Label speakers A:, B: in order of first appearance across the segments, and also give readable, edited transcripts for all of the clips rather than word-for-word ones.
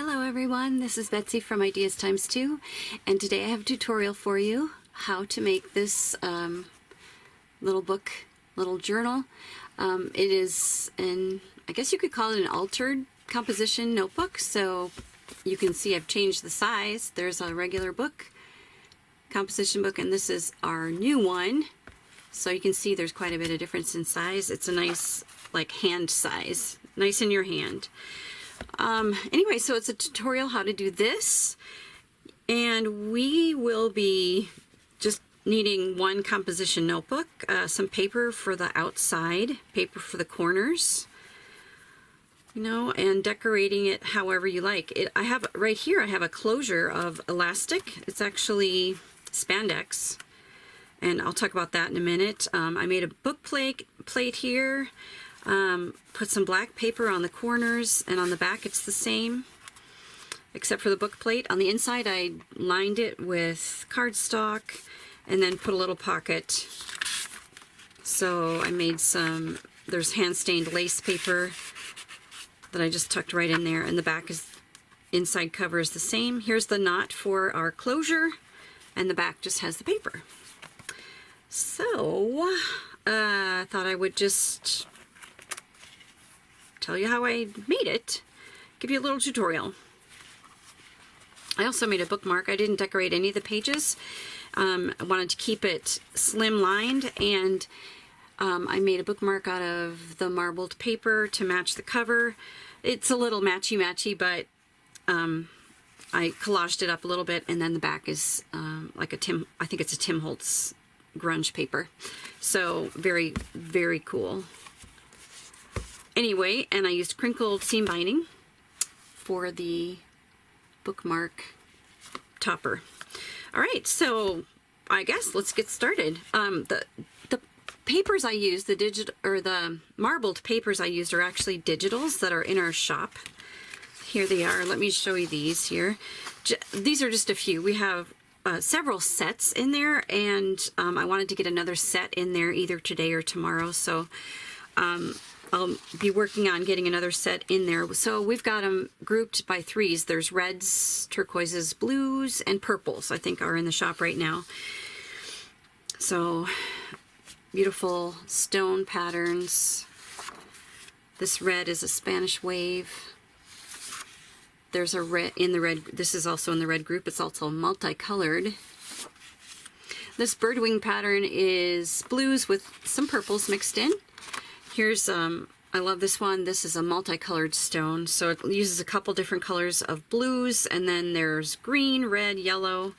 A: Hello everyone, this is Betsy from Ideas Times 2, and today I have a tutorial for you how to make this little book, little journal. It is I guess you could call it an altered composition notebook, so you can see I've changed the size. There's a regular book, composition book, and this is our new one. So you can see there's quite a bit of difference in size. It's a nice, like, hand size, nice in your hand. Anyway, so it's a tutorial how to do this, and we will be just needing one composition notebook, some paper for the outside, paper for the corners, you know, and decorating it however you like. I have right here, I have a closure of elastic. It's actually spandex, and I'll talk about that in a minute. I made a book plate here. Put some black paper on the corners, and on the back it's the same, except for the book plate. On the inside I lined it with cardstock and then put a little pocket. So I made there's hand-stained lace paper that I just tucked right in there, and the back inside cover is the same. Here's the knot for our closure, and the back just has the paper. So I thought I would just tell you how I made it, give you a little tutorial. I also made a bookmark. I didn't decorate any of the pages. I wanted to keep it slim lined, and I made a bookmark out of the marbled paper to match the cover. It's a little matchy-matchy, but I collaged it up a little bit, and then the back is like I think it's a Tim Holtz grunge paper. So very, very cool. Anyway, and I used crinkled seam binding for the bookmark topper. All right, so I guess let's get started. The papers I used, the marbled papers I used are actually digitals that are in our shop. Here they are. Let me show you these here. These are just a few. We have several sets in there, and I wanted to get another set in there either today or tomorrow. So I'll be working on getting another set in there. So we've got them grouped by threes. There's reds, turquoises, blues, and purples, I think, are in the shop right now. So beautiful stone patterns. This red is a Spanish wave. There's a red in the red. This is also in the red group. It's also multicolored. This birdwing pattern is blues with some purples mixed in. Here's, I love this one. This is a multicolored stone. So it uses a couple different colors of blues, and then there's green, red, yellow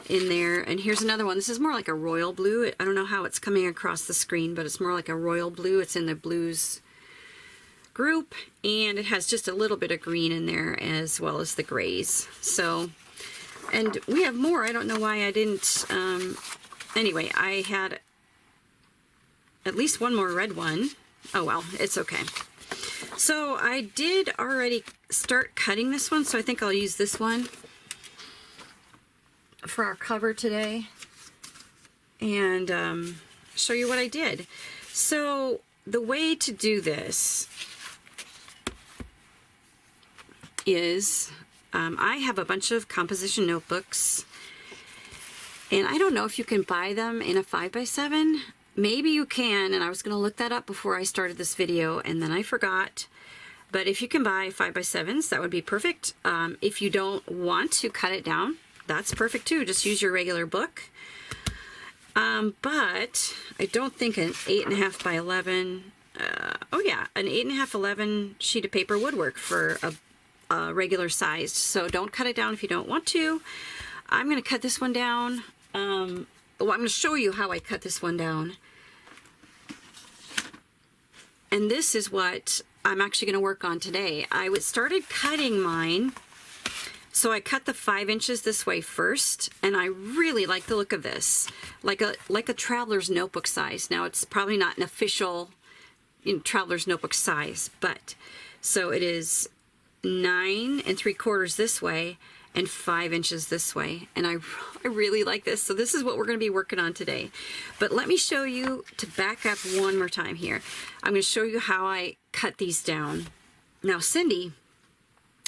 A: in there. And here's another one. This is more like a royal blue. I don't know how it's coming across the screen, but it's more like a royal blue. It's in the blues group, and it has just a little bit of green in there as well as the grays. So, and we have more. I don't know why I didn't, anyway, I had at least one more red one. Oh well, it's okay. So I did already start cutting this one, so I think I'll use this one for our cover today and show you what I did. So the way to do this is I have a bunch of composition notebooks, and I don't know if you can buy them in a 5x7. Maybe you can, and I was going to look that up before I started this video, and then I forgot. But if you can buy 5x7s, that would be perfect. If you don't want to cut it down, that's perfect too. Just use your regular book. But I don't think an 8.5 by 11, oh yeah, an 8.5 11 sheet of paper would work for a regular sized. So don't cut it down if you don't want to. I'm going to cut this one down. Well, I'm going to show you how I cut this one down. And this is what I'm actually going to work on today. I started cutting mine. So I cut the 5 inches this way first, and I really like the look of this. Like a traveler's notebook size. Now it's probably not an official traveler's notebook size, but so it is 9 3/4 this way and 5 inches this way, and I really like this. So this is what we're going to be working on today. But let me show you, to back up one more time here, I'm going to show you how I cut these down. Now Cindy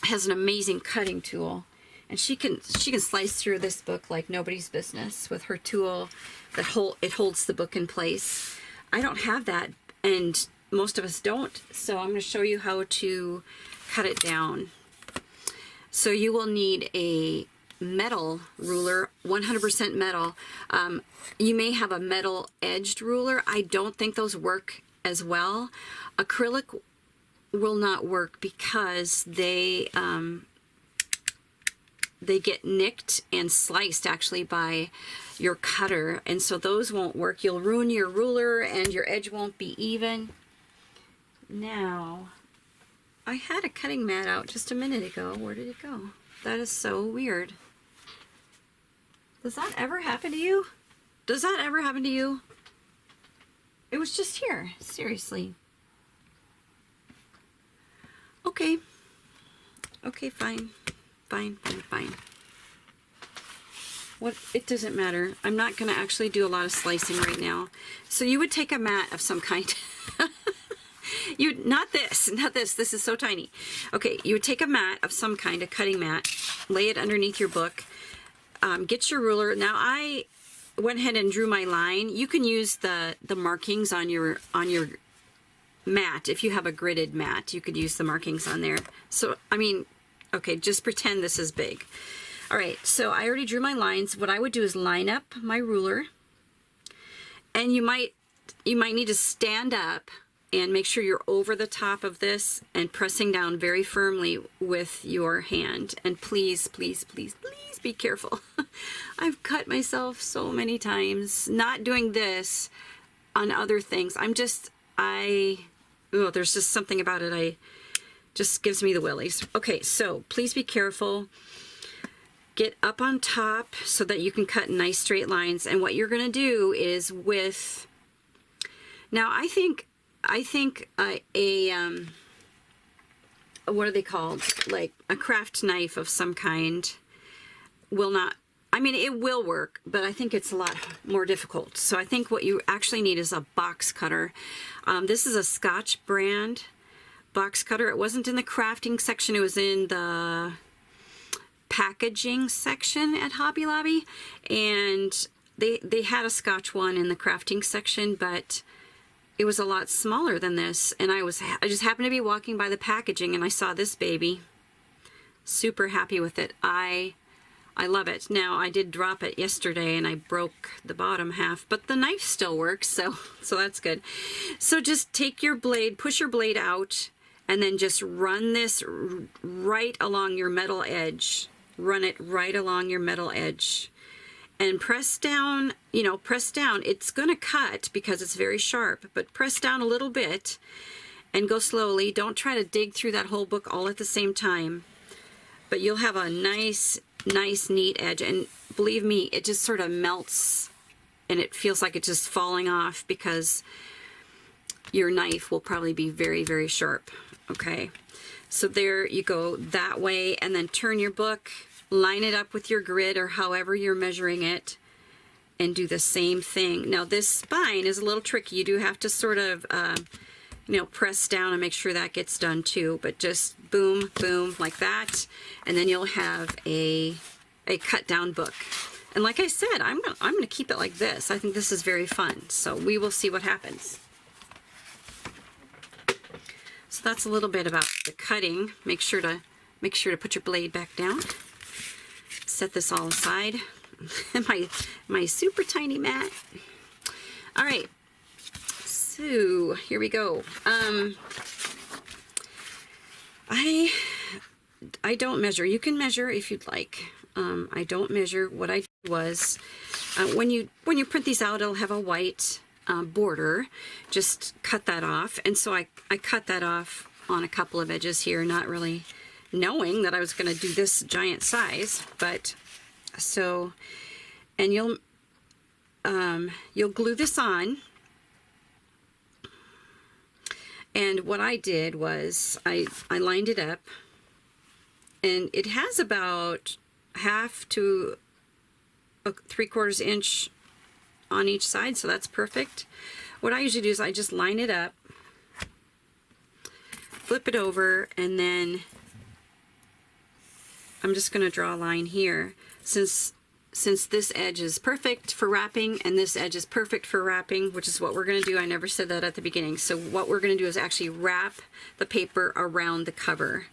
A: has an amazing cutting tool, and she can slice through this book like nobody's business with her tool that holds the book in place. I don't have that, and most of us don't, so I'm going to show you how to cut it down. So you will need a metal ruler, 100% metal. You may have a metal edged ruler. I don't think those work as well. Acrylic will not work because they get nicked and sliced actually by your cutter, and so those won't work. You'll ruin your ruler and your edge won't be even. Now, I had a cutting mat out just a minute ago. Where did it go? That is so weird. Does that ever happen to you? Does that ever happen to you? It was just here, seriously. Okay. Okay, fine. Fine. What? It doesn't matter. I'm not going to actually do a lot of slicing right now. So you would take a mat of some kind. Not this. This is so tiny. Okay, you would take a mat of some kind, a cutting mat, lay it underneath your book, get your ruler. Now I went ahead and drew my line. You can use the markings on your mat. If you have a gridded mat, you could use the markings on there. So, I mean, okay, just pretend this is big. All right, so I already drew my lines. What I would do is line up my ruler, and you might need to stand up and make sure you're over the top of this and pressing down very firmly with your hand. And please, please, please, please be careful. I've cut myself so many times not doing this on other things. There's just something about it. Just gives me the willies. Okay, so please be careful. Get up on top so that you can cut nice straight lines. And what you're going to do is now I think what are they called? Like a craft knife of some kind will not, I mean, it will work, but I think it's a lot more difficult. So I think what you actually need is a box cutter. This is a Scotch brand box cutter. It wasn't in the crafting section. It was in the packaging section at Hobby Lobby, and they had a Scotch one in the crafting section, but it was a lot smaller than this. And I just happened to be walking by the packaging and I saw this baby. Super happy with it. I love it. Now, I did drop it yesterday and I broke the bottom half, but the knife still works, so that's good. So just take your blade, push your blade out, and then just run this right along your metal edge. Run it right along your metal edge. And press down, press down. It's going to cut because it's very sharp, but press down a little bit and go slowly. Don't try to dig through that whole book all at the same time. But you'll have a nice, neat edge. And believe me, it just sort of melts and it feels like it's just falling off because your knife will probably be very, very sharp. Okay, so there you go that way, and then turn your book, line it up with your grid or however you're measuring it, and do the same thing. Now this spine is a little tricky. You do have to sort of press down and make sure that gets done too, but just boom, boom, like that, and then you'll have a cut down book. And like I said, I'm gonna keep it like this. I think this is very fun, so we will see what happens. So that's a little bit about the cutting. Make sure to put your blade back down. Set this all aside. my super tiny mat. All right. So here we go. I don't measure. You can measure if you'd like. I don't measure. What I did was when you print these out, it'll have a white border. Just cut that off. And so I cut that off on a couple of edges here, not really knowing that I was going to do this giant size, but so, and you'll glue this on. And what I did was I lined it up, and it has about 1/2 to 3/4 inch on each side, so that's perfect. What I usually do is I just line it up, flip it over, and then I'm just going to draw a line here. Since this edge is perfect for wrapping and this edge is perfect for wrapping, which is what we're going to do. I never said that at the beginning. So what we're going to do is actually wrap the paper around the cover.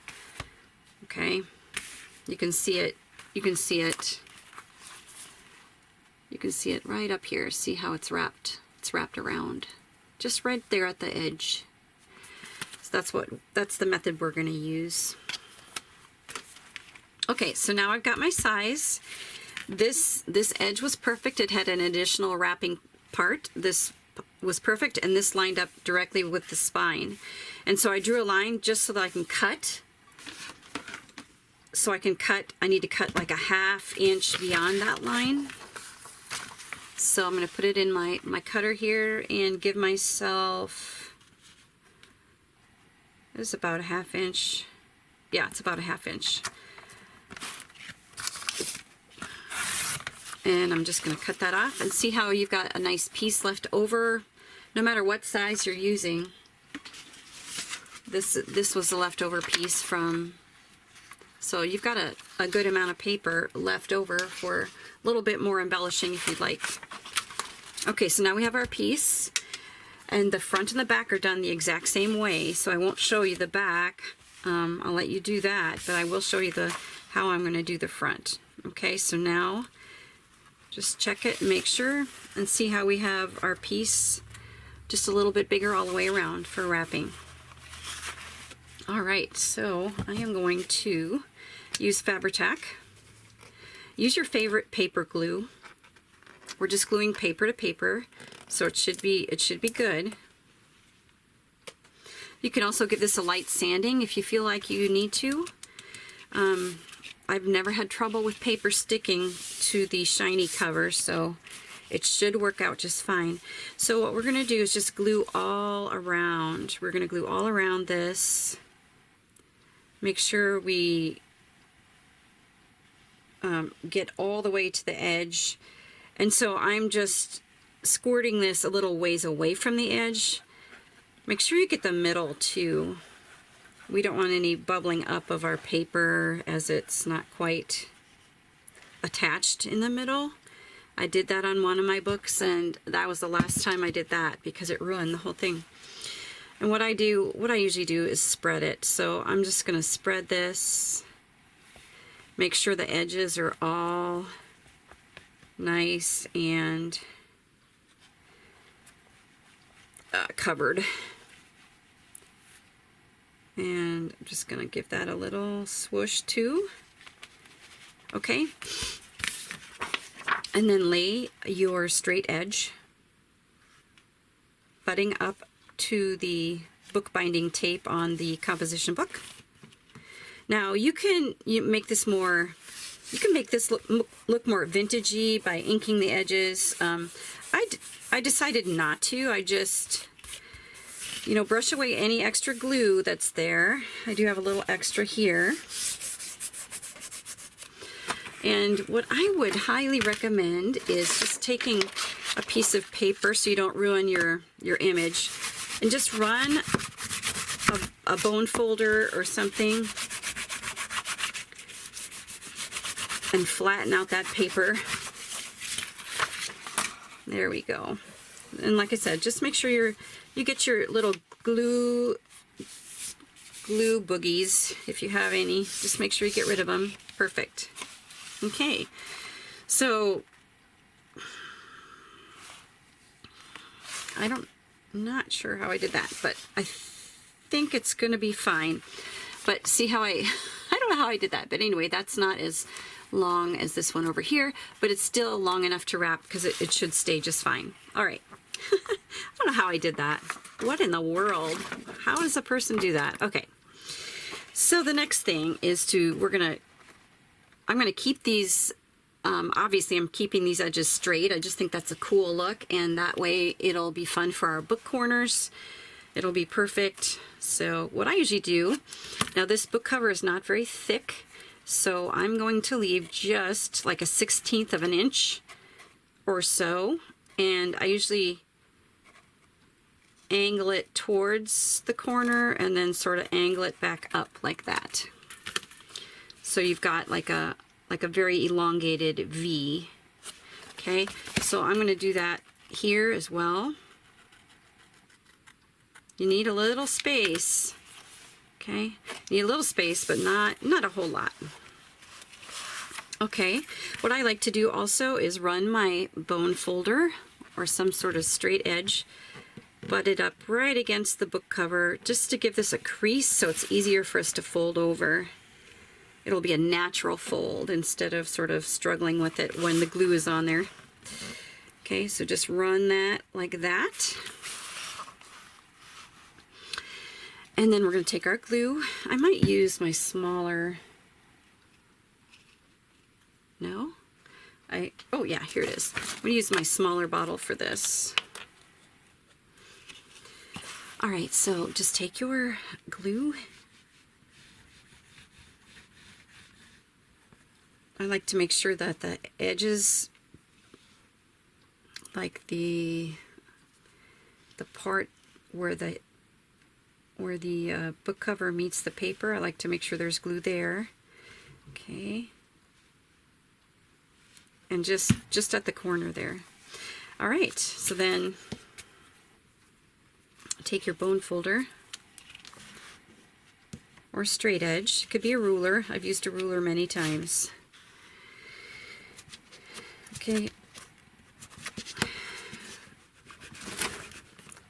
A: Okay. You can see it. You can see it. You can see it right up here. See how it's wrapped? It's wrapped around. Just right there at the edge. So that's the method we're going to use. Okay, so now I've got my size. This edge was perfect. It had an additional wrapping part. This was perfect, and this lined up directly with the spine. And so I drew a line just so that I can cut. So I can cut, I need to cut like a 1/2 inch beyond that line. So I'm going to put it in my cutter here and give myself, it's about a 1/2 inch. Yeah, it's about a 1/2 inch. And I'm just going to cut that off and see how you've got a nice piece left over, no matter what size you're using. This was a leftover piece from, so you've got a good amount of paper left over for a little bit more embellishing if you'd like. Okay, so now we have our piece, and the front and the back are done the exact same way, so I won't show you the back. I'll let you do that, but I will show you how I'm going to do the front. Okay, so now just check it and make sure and see how we have our piece just a little bit bigger all the way around for wrapping. All right, so I am going to use Fabri-Tac. Use your favorite paper glue. We're just gluing paper to paper, so it should be good. You can also give this a light sanding if you feel like you need to. I've never had trouble with paper sticking to the shiny cover, so it should work out just fine. So what we're going to do is just glue all around. We're going to glue all around this. Make sure we get all the way to the edge. And so I'm just squirting this a little ways away from the edge. Make sure you get the middle too. We don't want any bubbling up of our paper as it's not quite attached in the middle. I did that on one of my books, and that was the last time I did that because it ruined the whole thing. And what I usually do is spread it. So I'm just going to spread this. Make sure the edges are all nice and covered. And I'm just going to give that a little swoosh too. Okay. And then lay your straight edge butting up to the bookbinding tape on the composition book. Now you make this more, you can make this look more vintagey by inking the edges. I decided not to. I just, brush away any extra glue that's there. I do have a little extra here. And what I would highly recommend is just taking a piece of paper so you don't ruin your image, and just run a bone folder or something and flatten out that paper. There we go. And like I said, just make sure you get your little glue boogies, if you have any. Just make sure you get rid of them. Perfect. Okay, so I'm not sure how I did that, but I think it's going to be fine. But see how I don't know how I did that, but anyway, that's not as long as this one over here, but it's still long enough to wrap because it should stay just fine. All right. I don't know how I did that. What in the world? How does a person do that? Okay. So the next thing is I'm going to keep these, obviously I'm keeping these edges straight. I just think that's a cool look, and that way it'll be fun for our book corners. It'll be perfect. So what I usually do, now this book cover is not very thick, so I'm going to leave just like a 1/16 of an inch or so, and I usually angle it towards the corner and then sort of angle it back up like that. So you've got like a very elongated V. Okay, so I'm going to do that here as well. You need a little space. Okay, you need a little space, but not a whole lot. Okay, what I like to do also is run my bone folder or some sort of straight edge, butt it up right against the book cover just to give this a crease so it's easier for us to fold over. It'll be a natural fold instead of sort of struggling with it when the glue is on there. Okay, so just run that like that. And then we're going to take our glue. I might use my smaller... No? Oh yeah, here it is. I'm going to use my smaller bottle for this. Alright, so just take your glue. I like to make sure that the edges, like the part where the book cover meets the paper, I like to make sure there's glue there. Okay. And just at the corner there. All right, so then take your bone folder or straight edge. It could be a ruler. I've used a ruler many times. Okay.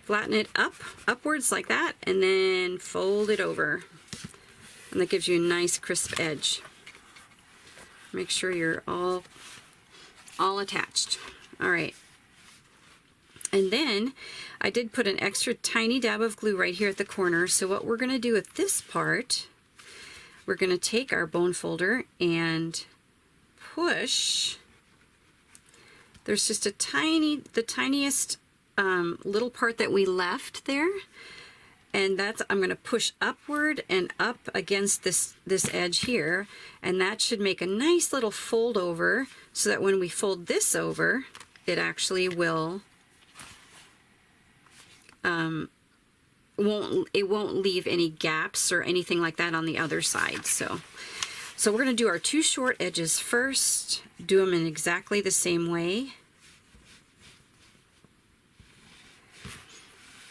A: Flatten it upwards like that, and then fold it over. And that gives you a nice crisp edge. Make sure you're all attached. All right. And then I did put an extra tiny dab of glue right here at the corner. So what we're going to do with this part, we're going to take our bone folder and push. There's just the tiniest little part that we left there, and that's, I'm going to push upward and up against this edge here, and that should make a nice little fold over, so that when we fold this over, it actually will it won't leave any gaps or anything like that on the other side. So we're going to do our two short edges first, do them in exactly the same way.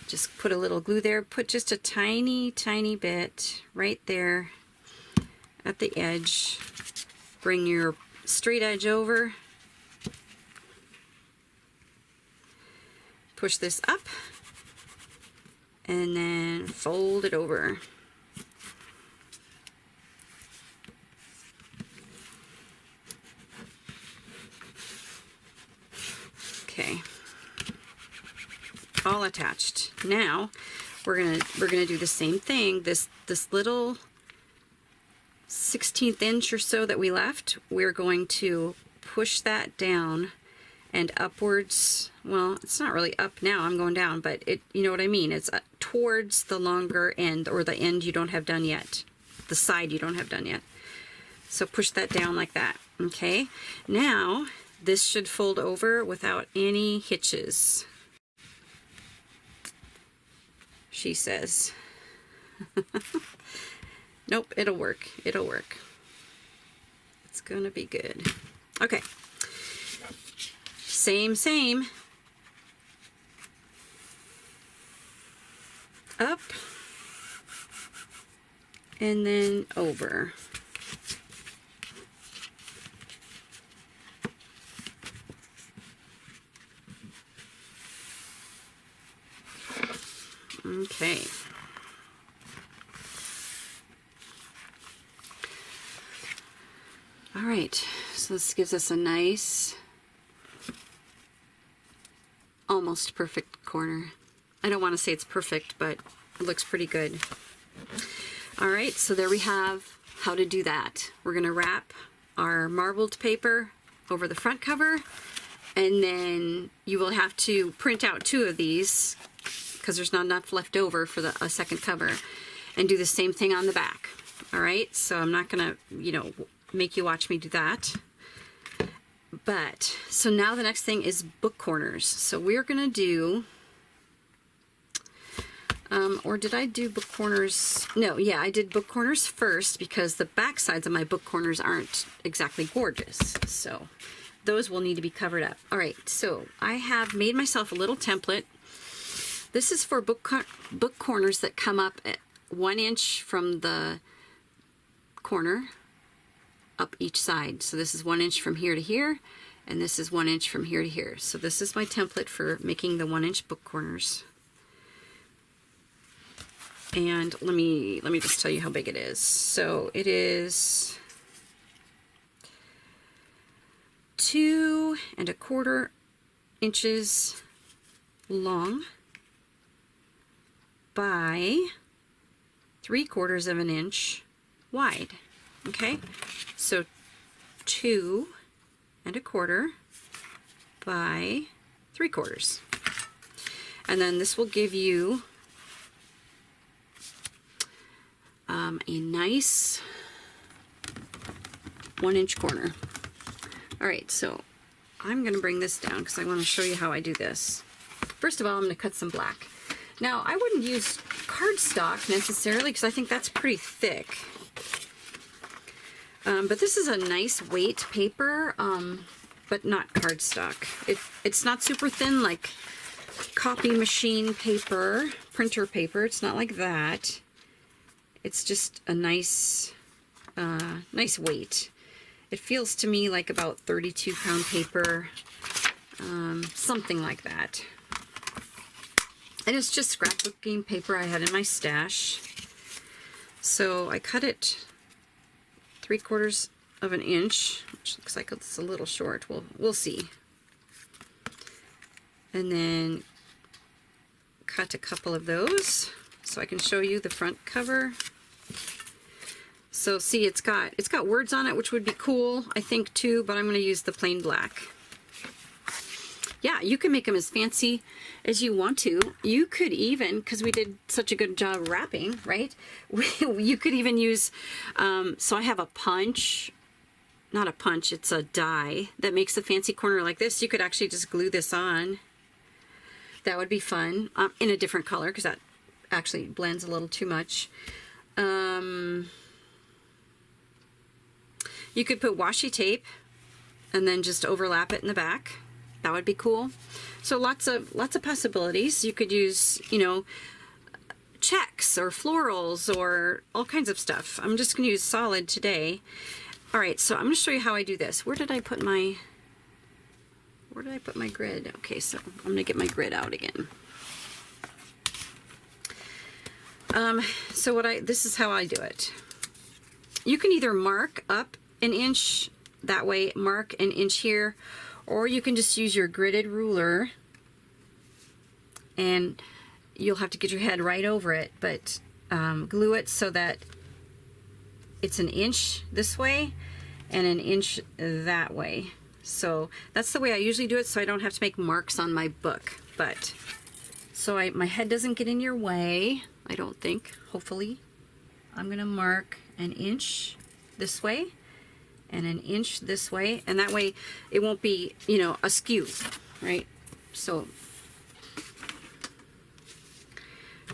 A: Just put a little glue there, put just a tiny bit right there at the edge. Bring your straight edge over. Push this up and then fold it over. Okay. All attached. Now we're gonna do the same thing. This little 1/16 inch or so that we left, we're going to push that down and upwards. Well, it's not really up now, I'm going down, but you know what I mean. It's towards the longer end, or the end you don't have done yet, the side you don't have done yet. So push that down like that. Okay, now this should fold over without any hitches, she says. Nope, it'll work. It'll work. It's gonna be good. Okay. Same. Up. And then over. Okay. All right, so this gives us a nice, almost perfect corner. I don't want to say it's perfect, but it looks pretty good. All right, so there we have how to do that. We're going to wrap our marbled paper over the front cover, and then you will have to print out 2 of these because there's not enough left over for a second cover, and do the same thing on the back. All right, so I'm not going to, make you watch me do that. But, so now the next thing is book corners. So we're going to do Or did I do book corners? No, yeah, I did book corners first because the back sides of my book corners aren't exactly gorgeous. So those will need to be covered up. All right, so I have made myself a little template. This is for book corners that come up at 1 inch from the corner up each side. So this is 1 inch from here to here, and this is 1 inch from here to here. So this is my template for making the 1 inch book corners. And let me just tell you how big it is. So it is 2 1/4 inches long by 3/4 of an inch wide. Okay, so 2 1/4 by 3/4, and then this will give you a nice 1 inch corner. All right, so I'm going to bring this down because I want to show you how I do this. First of all, I'm going to cut some black. Now, I wouldn't use cardstock necessarily because I think that's pretty thick. But this is a nice weight paper, but not cardstock. It's not super thin like copy machine paper, printer paper. It's not like that. It's just a nice weight. It feels to me like about 32-pound paper, something like that. And it's just scrapbooking paper I had in my stash. So I cut it 3/4 of an inch, which looks like it's a little short. We'll see. And then cut a couple of those so I can show you the front cover. So see, it's got words on it, which would be cool, I think, too, but I'm going to use the plain black. Yeah, you can make them as fancy as you want to. You could even, because we did such a good job wrapping, right? You could even use, so I have a punch, not a punch, it's a die that makes a fancy corner like this. You could actually just glue this on. That would be fun, in a different color, because that actually blends a little too much. You could put washi tape and then just overlap it in the back. That would be cool. So lots of possibilities. You could use, you know, checks or florals or all kinds of stuff. I'm just going to use solid today. All right, so I'm going to show you how I do this. Where did I put my grid? Okay, so I'm going to get my grid out again. So this is how I do it. You can either mark up an inch that way, mark an inch here, or you can just use your gridded ruler, and you'll have to get your head right over it, but glue it so that it's an inch this way and an inch that way. So that's the way I usually do it, so I don't have to make marks on my book. But so my head doesn't get in your way, I don't think, hopefully. I'm going to mark an inch this way and an inch this way, and that way it won't be, you know, askew, right? So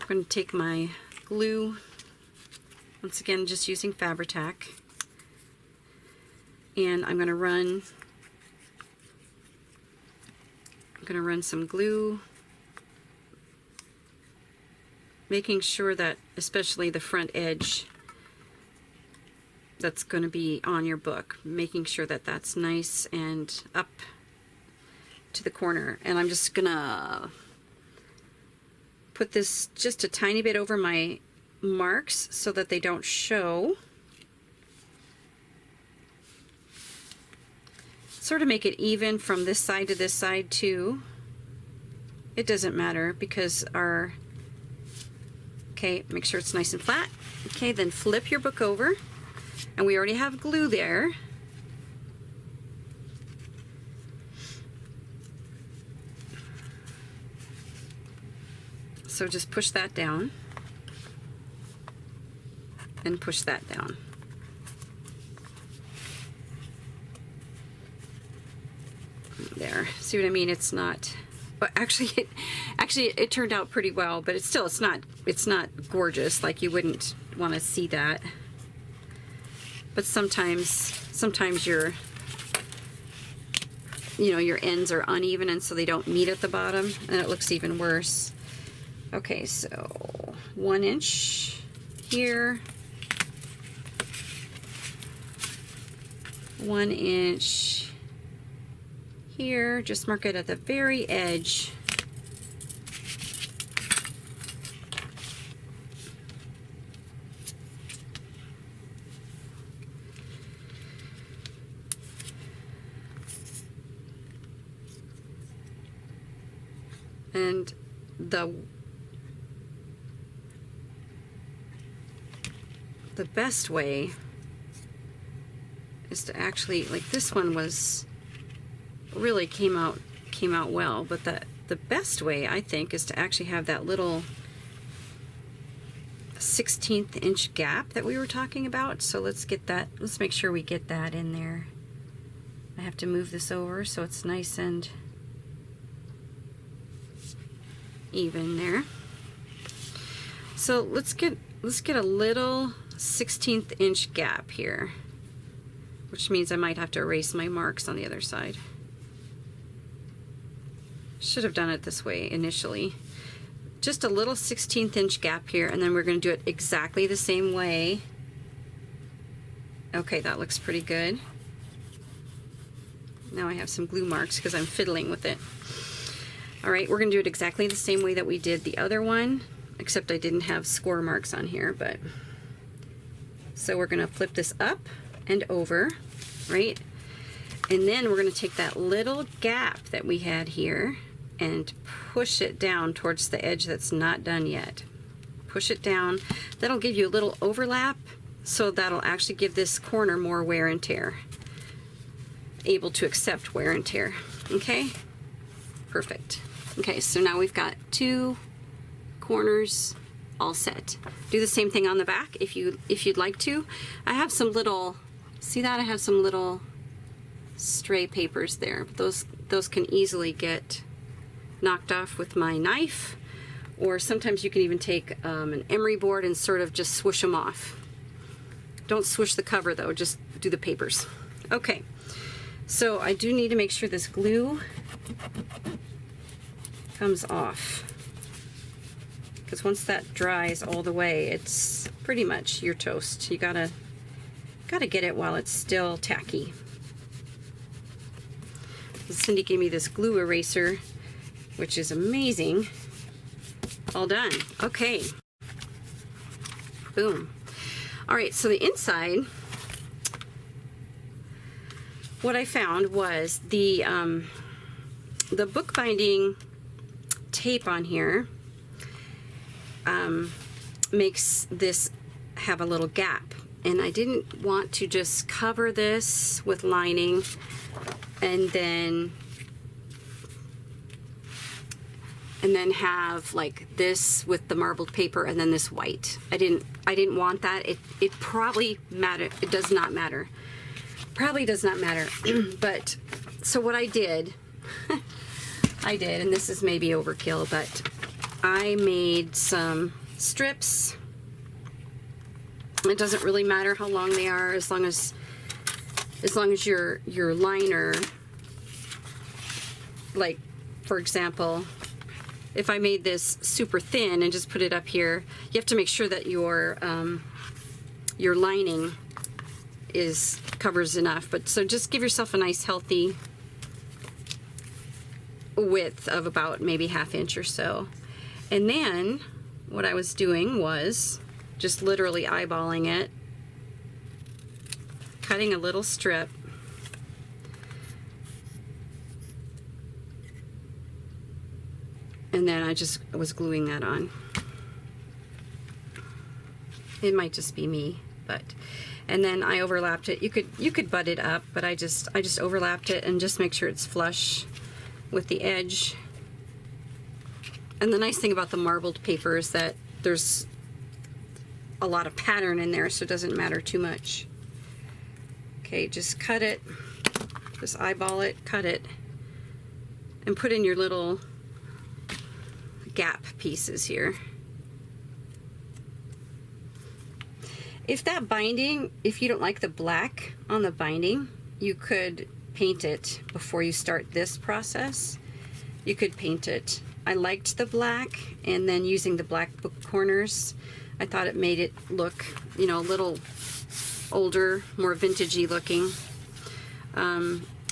A: I'm going to take my glue, once again just using Fabri-Tac, and I'm going to run some glue, making sure that especially the front edge that's going to be on your book, making sure that that's nice and up to the corner. And I'm just gonna put this just a tiny bit over my marks so that they don't show. Sort of make it even from this side to this side too. It doesn't matter because okay, make sure it's nice and flat. Okay, then flip your book over. And we already have glue there. So just push that down and push that down. There. See what I mean? It's not but actually it turned out pretty well, but it's not gorgeous. Like, you wouldn't want to see that. But sometimes your ends are uneven, and so they don't meet at the bottom, and it looks even worse. Okay, so 1 inch here, 1 inch here, just mark it at the very edge. And the best way is to actually, like, this one really came out well, but the best way, I think, is to actually have that little 1/16 inch gap that we were talking about. So let's make sure we get that in there. I have to move this over so it's nice and even there. So let's get a little 1/16 inch gap here, which means I might have to erase my marks on the other side. Should have done it this way initially. Just a little 1/16 inch gap here, and then we're going to do it exactly the same way. Okay, that looks pretty good. Now I have some glue marks because I'm fiddling with it. All right, we're going to do it exactly the same way that we did the other one, except I didn't have score marks on here. But so we're going to flip this up and over, right? And then we're going to take that little gap that we had here and push it down towards the edge that's not done yet. Push it down. That'll give you a little overlap, so that'll actually give this corner more wear and tear. Able to accept wear and tear. Okay? Perfect. Okay, so now we've got 2 corners all set. Do the same thing on the back if you'd like to. I have some little, see that? I have some little stray papers there. Those can easily get knocked off with my knife, or sometimes you can even take an emery board and sort of just swish them off. Don't swish the cover though, just do the papers. Okay, so I do need to make sure this glue comes off, because once that dries all the way, it's pretty much your toast. You gotta get it while it's still tacky. Cindy gave me this glue eraser, which is amazing. All done. Okay. Boom. All right, so the inside, what I found was the bookbinding tape on here makes this have a little gap, and I didn't want to just cover this with lining and then have like this with the marbled paper and then this white. I didn't want that. It probably matter. It does not matter. Probably does not matter. But so what I did, and this is maybe overkill, but I made some strips. It doesn't really matter how long they are, as long as your liner, like for example, if I made this super thin and just put it up here, you have to make sure that your lining covers enough. But so just give yourself a nice healthy width of about maybe 1/2 inch or so. And then what I was doing was just literally eyeballing it, cutting a little strip, and then I just was gluing that on. It might just be me, but, and then I overlapped it. You could butt it up, but I just overlapped it and just make sure it's flush with the edge. And the nice thing about the marbled paper is that there's a lot of pattern in there, so it doesn't matter too much. Okay, just cut it, just eyeball it, cut it, and put in your little gap pieces here. If that binding, if you don't like the black on the binding, you could paint it before you start this process. You could paint it. I liked the black, and then using the black book corners, I thought it made it look, you know, a little older, more vintagey looking.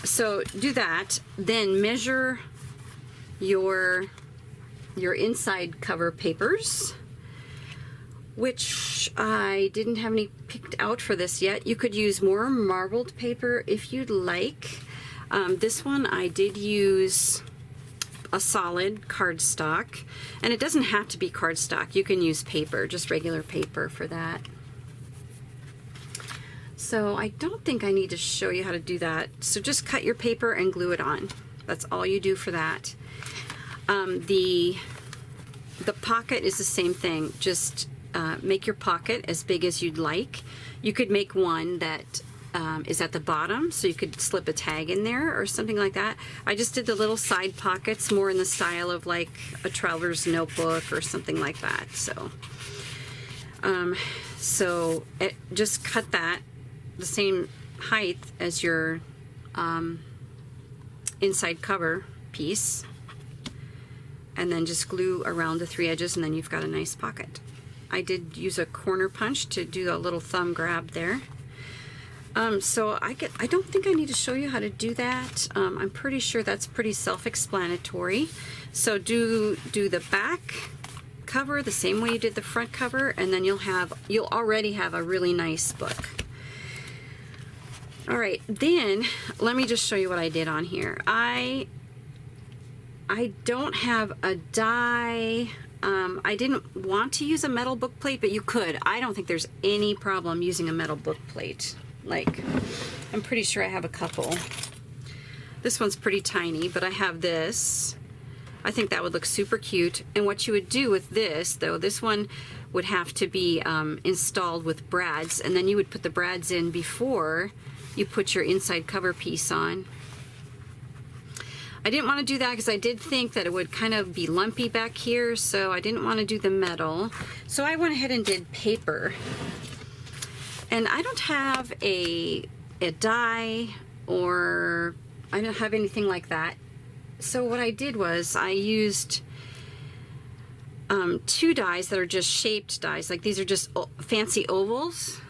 A: So do that, then measure your inside cover papers, which I didn't have any picked out for this yet. You could use more marbled paper if you'd like. This one I did use a solid cardstock, and it doesn't have to be cardstock. You can use paper, just regular paper for that. So I don't think I need to show you how to do that. So just cut your paper and glue it on. That's all you do for that. The pocket is the same thing. Just make your pocket as big as you'd like. You could make one that is at the bottom, so you could slip a tag in there or something like that. I just did the little side pockets more in the style of like a traveler's notebook or something like that. So just cut that the same height as your inside cover piece, and then just glue around the 3 edges, and then you've got a nice pocket. I did use a corner punch to do a little thumb grab there. So I don't think I need to show you how to do that. I'm pretty sure that's pretty self-explanatory. So do the back cover the same way you did the front cover, and then you'll already have a really nice book. All right, then let me just show you what I did on here. I don't have a die. I didn't want to use a metal book plate, but you could. I don't think there's any problem using a metal book plate. Like, I'm pretty sure I have a couple. This one's pretty tiny, but I have this. I think that would look super cute. And what you would do with this, though, this one would have to be installed with brads, and then you would put the brads in before you put your inside cover piece on. I didn't want to do that because I did think that it would kind of be lumpy back here, so I didn't want to do the metal. So I went ahead and did paper. And I don't have a die, or I don't have anything like that. So what I did was I used 2 dies that are just shaped dies. Like, these are just fancy ovals.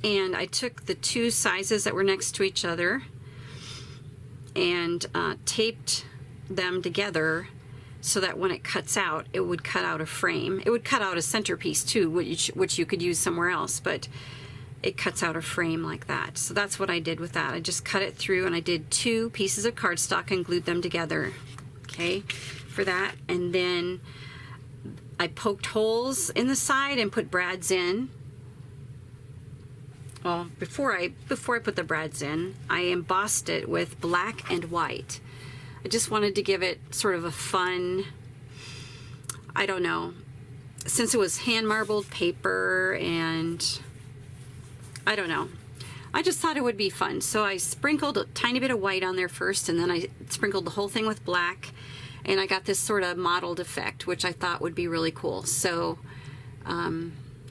A: And I took the 2 sizes that were next to each other and taped them together so that when it cuts out, it would cut out a frame. It would cut out a centerpiece too, which you could use somewhere else, but it cuts out a frame like that. So that's what I did with that. I just cut it through, and I did 2 pieces of cardstock and glued them together, okay, for that. And then I poked holes in the side and put brads in. Well, before I put the brads in, I embossed it with black and white. I just wanted to give it sort of a fun, I don't know, since it was hand marbled paper, and I don't know, I just thought it would be fun. So I sprinkled a tiny bit of white on there first, and then I sprinkled the whole thing with black, and I got this sort of mottled effect, which I thought would be really cool. So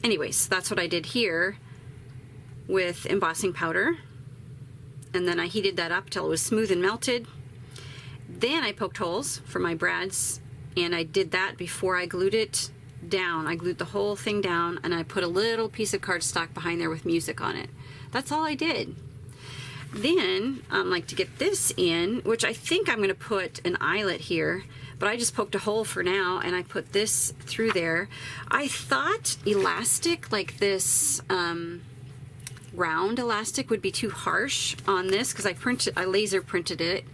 A: anyways, that's what I did here with embossing powder, and then I heated that up till it was smooth and melted. Then I poked holes for my brads, and I did that before I glued it down. I glued the whole thing down, and I put a little piece of cardstock behind there with music on it. That's all I did. Then, like, to get this in, which I think I'm going to put an eyelet here, but I just poked a hole for now, and I put this through there. I thought elastic like this, round elastic, would be too harsh on this because I laser printed it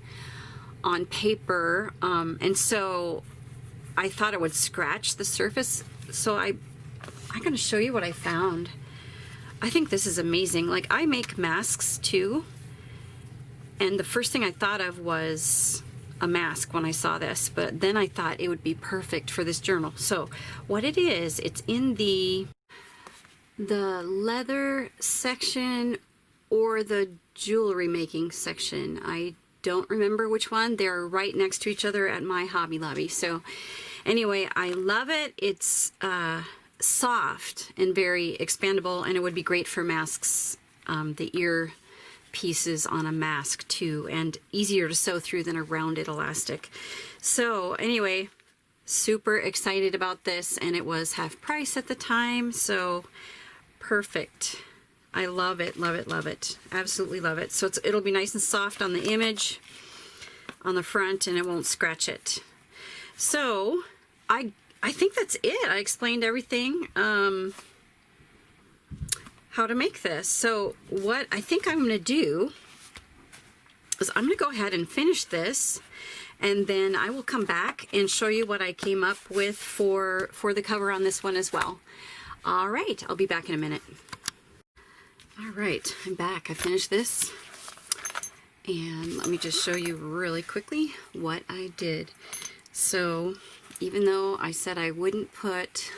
A: on paper, and so I thought it would scratch the surface. So I'm going to show you what I found. I think this is amazing. Like, I make masks too, and the first thing I thought of was a mask when I saw this, but then I thought it would be perfect for this journal. So what it is, it's in the leather section or the jewelry making section. I don't remember which one. They're right next to each other at my Hobby Lobby. So anyway, I love it. It's soft and very expandable, and it would be great for masks, the ear pieces on a mask too, and easier to sew through than a rounded elastic. So anyway, super excited about this, and it was half price at the time, so perfect. I love it, love it, love it. Absolutely love it. So it'll be nice and soft on the image on the front, and it won't scratch it. So I think that's it. I explained everything, how to make this. So what I think I'm going to do is I'm going to go ahead and finish this, and then I will come back and show you what I came up with for the cover on this one as well. All right, I'll be back in a minute. All right, I'm back. I finished this, and let me just show you really quickly what I did. So even though I said I wouldn't put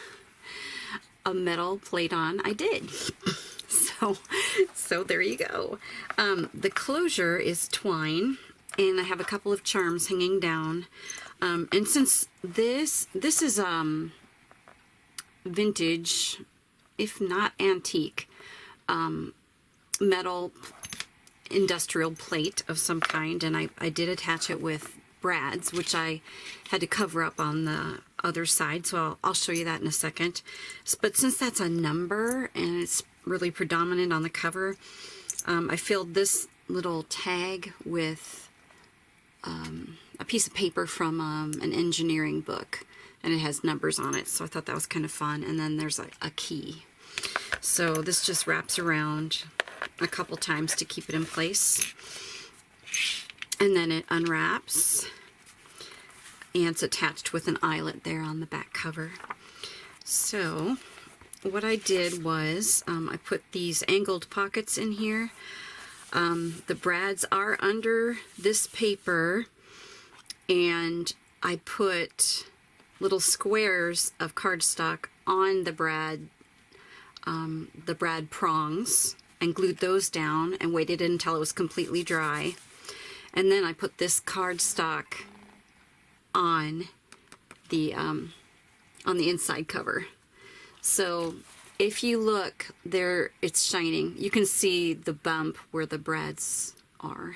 A: a metal plate on, I did. So there you go. The closure is twine, and I have a couple of charms hanging down. And since this is vintage, if not antique, metal industrial plate of some kind, and I did attach it with brads, which I had to cover up on the other side, so I'll show you that in a second. But since that's a number and it's really predominant on the cover, I filled this little tag with a piece of paper from an engineering book, and it has numbers on it, so I thought that was kind of fun. And then there's a key. So this just wraps around a couple times to keep it in place, and then it unwraps, and it's attached with an eyelet there on the back cover. So what I did was I put these angled pockets in here. The brads are under this paper, and I put little squares of cardstock on the brad prongs, and glued those down and waited until it was completely dry. And then I put this cardstock on the inside cover. So if you look there, it's shining. You can see the bump where the brads are.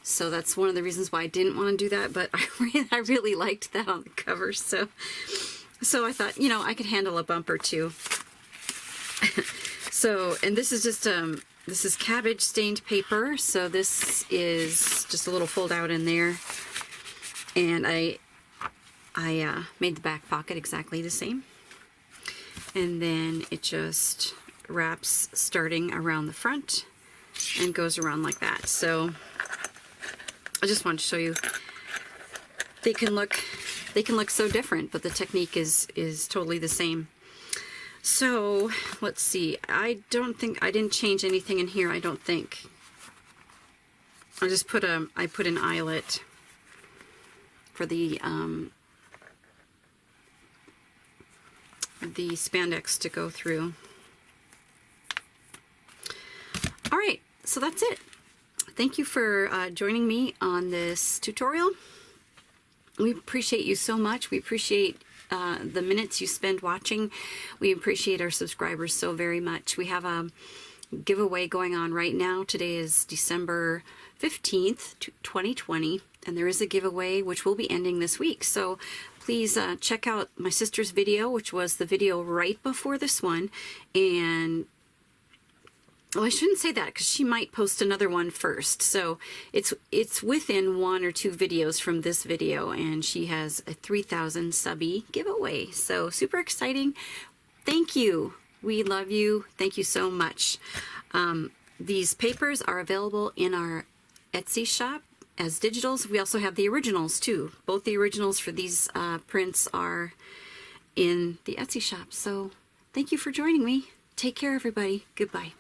A: So that's one of the reasons why I didn't want to do that, but I really liked that on the cover. So I thought, you know, I could handle a bump or two. So, and this is just this is cabbage stained paper. So this is just a little fold out in there, and I made the back pocket exactly the same, and then it just wraps starting around the front and goes around like that. So I just wanted to show you they can look so different, but the technique is totally the same. So let's see, I didn't change anything in here, I don't think. I just put an eyelet for the spandex to go through. All right, so that's it. Thank you for joining me on this tutorial. We appreciate you so much. We appreciate the minutes you spend watching. We appreciate our subscribers so very much. We have a giveaway going on right now. Today is December 15th, 2020, and there is a giveaway which will be ending this week. So please check out my sister's video, which was the video right before this one. And well, I shouldn't say that because she might post another one first. So it's within 1 or 2 videos from this video, and she has a 3,000 subby giveaway. So super exciting. Thank you. We love you. Thank you so much. These papers are available in our Etsy shop as digitals. We also have the originals too. Both the originals for these prints are in the Etsy shop. So thank you for joining me. Take care, everybody. Goodbye.